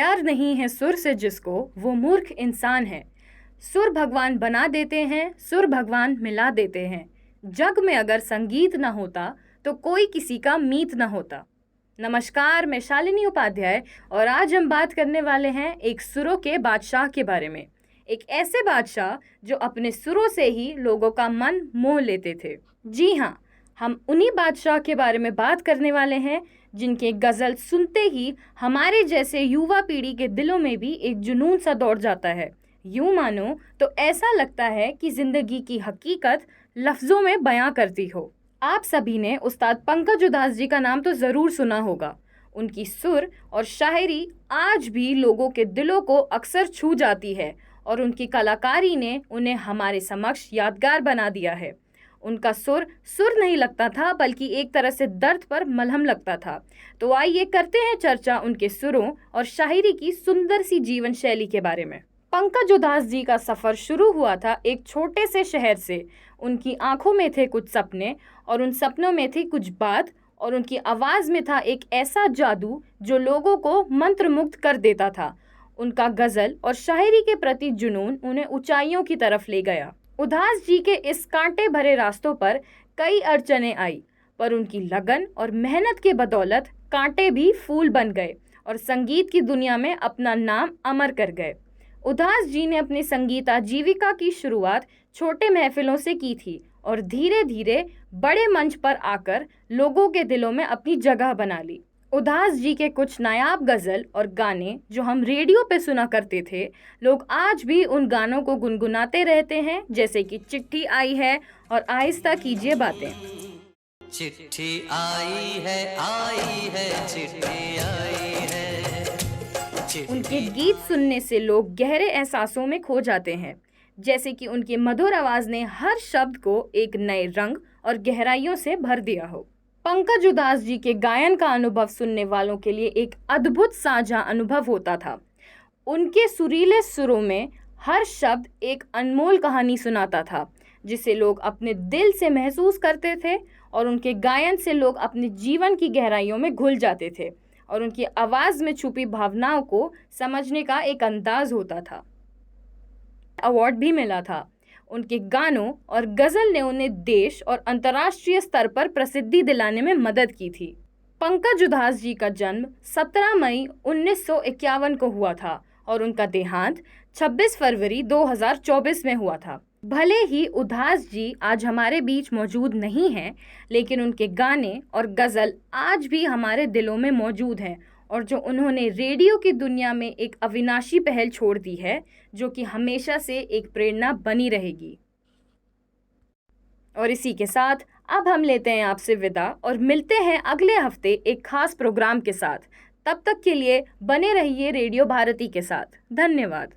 प्यार नहीं है सुर से जिसको, वो मूर्ख इंसान है। सुर भगवान बना देते हैं, सुर भगवान मिला देते हैं। जग में अगर संगीत न होता तो कोई किसी का मीत न होता। नमस्कार, मैं शालिनी उपाध्याय और आज हम बात करने वाले हैं एक सुरों के बादशाह के बारे में। एक ऐसे बादशाह जो अपने सुरों से ही लोगों का मन मोह लेते थे। जी हाँ, हम उन्हीं बादशाह के बारे में बात करने वाले हैं जिनके गज़ल सुनते ही हमारे जैसे युवा पीढ़ी के दिलों में भी एक जुनून सा दौड़ जाता है। यूं मानो तो ऐसा लगता है कि जिंदगी की हकीकत लफ्ज़ों में बयां करती हो। आप सभी ने उस्ताद पंकज उधास जी का नाम तो ज़रूर सुना होगा। उनकी सुर और शायरी आज भी लोगों के दिलों को अक्सर छू जाती है और उनकी कलाकारी ने उन्हें हमारे समक्ष यादगार बना दिया है। उनका सुर सुर नहीं लगता था, बल्कि एक तरह से दर्द पर मलहम लगता था। तो आइए करते हैं चर्चा उनके सुरों और शायरी की सुंदर सी जीवन शैली के बारे में। पंकज उधास जी का सफ़र शुरू हुआ था एक छोटे से शहर से। उनकी आंखों में थे कुछ सपने और उन सपनों में थी कुछ बात, और उनकी आवाज़ में था एक ऐसा जादू जो लोगों को मंत्रमुग्ध कर देता था। उनका गज़ल और शायरी के प्रति जुनून उन्हें ऊंचाइयों की तरफ ले गया। उधास जी के इस कांटे भरे रास्तों पर कई अड़चनें आई, पर उनकी लगन और मेहनत के बदौलत कांटे भी फूल बन गए और संगीत की दुनिया में अपना नाम अमर कर गए। उधास जी ने अपनी संगीत आजीविका की शुरुआत छोटे महफिलों से की थी और धीरे धीरे बड़े मंच पर आकर लोगों के दिलों में अपनी जगह बना ली। उधास जी के कुछ नायाब गज़ल और गाने जो हम रेडियो पे सुना करते थे, लोग आज भी उन गानों को गुनगुनाते रहते हैं, जैसे कि चिट्ठी आई है और आहिस्ता कीजिए बातें। चिट्ठी आई है, चिट्ठी आई है, चिट्ठी। उनके गीत सुनने से लोग गहरे एहसासों में खो जाते हैं, जैसे कि उनकी मधुर आवाज़ ने हर शब्द को एक नए रंग और गहराइयों से भर दिया हो। पंकज उधास जी के गायन का अनुभव सुनने वालों के लिए एक अद्भुत साझा अनुभव होता था। उनके सुरीले सुरों में हर शब्द एक अनमोल कहानी सुनाता था, जिसे लोग अपने दिल से महसूस करते थे, और उनके गायन से लोग अपने जीवन की गहराइयों में घुल जाते थे और उनकी आवाज़ में छुपी भावनाओं को समझने का एक अंदाज होता था। अवार्ड भी मिला था। उनके गानों और गज़ल ने उन्हें देश और अंतर्राष्ट्रीय स्तर पर प्रसिद्धि दिलाने में मदद की थी। पंकज उधास जी का जन्म 17 मई 1951 को हुआ था और उनका देहांत 26 फरवरी 2024 में हुआ था। भले ही उधास जी आज हमारे बीच मौजूद नहीं हैं, लेकिन उनके गाने और गज़ल आज भी हमारे दिलों में मौजूद हैं, और जो उन्होंने रेडियो की दुनिया में एक अविनाशी पहल छोड़ दी है, जो कि हमेशा से एक प्रेरणा बनी रहेगी। और इसी के साथ अब हम लेते हैं आपसे विदा और मिलते हैं अगले हफ्ते एक खास प्रोग्राम के साथ। तब तक के लिए बने रहिए रेडियो भारती के साथ। धन्यवाद।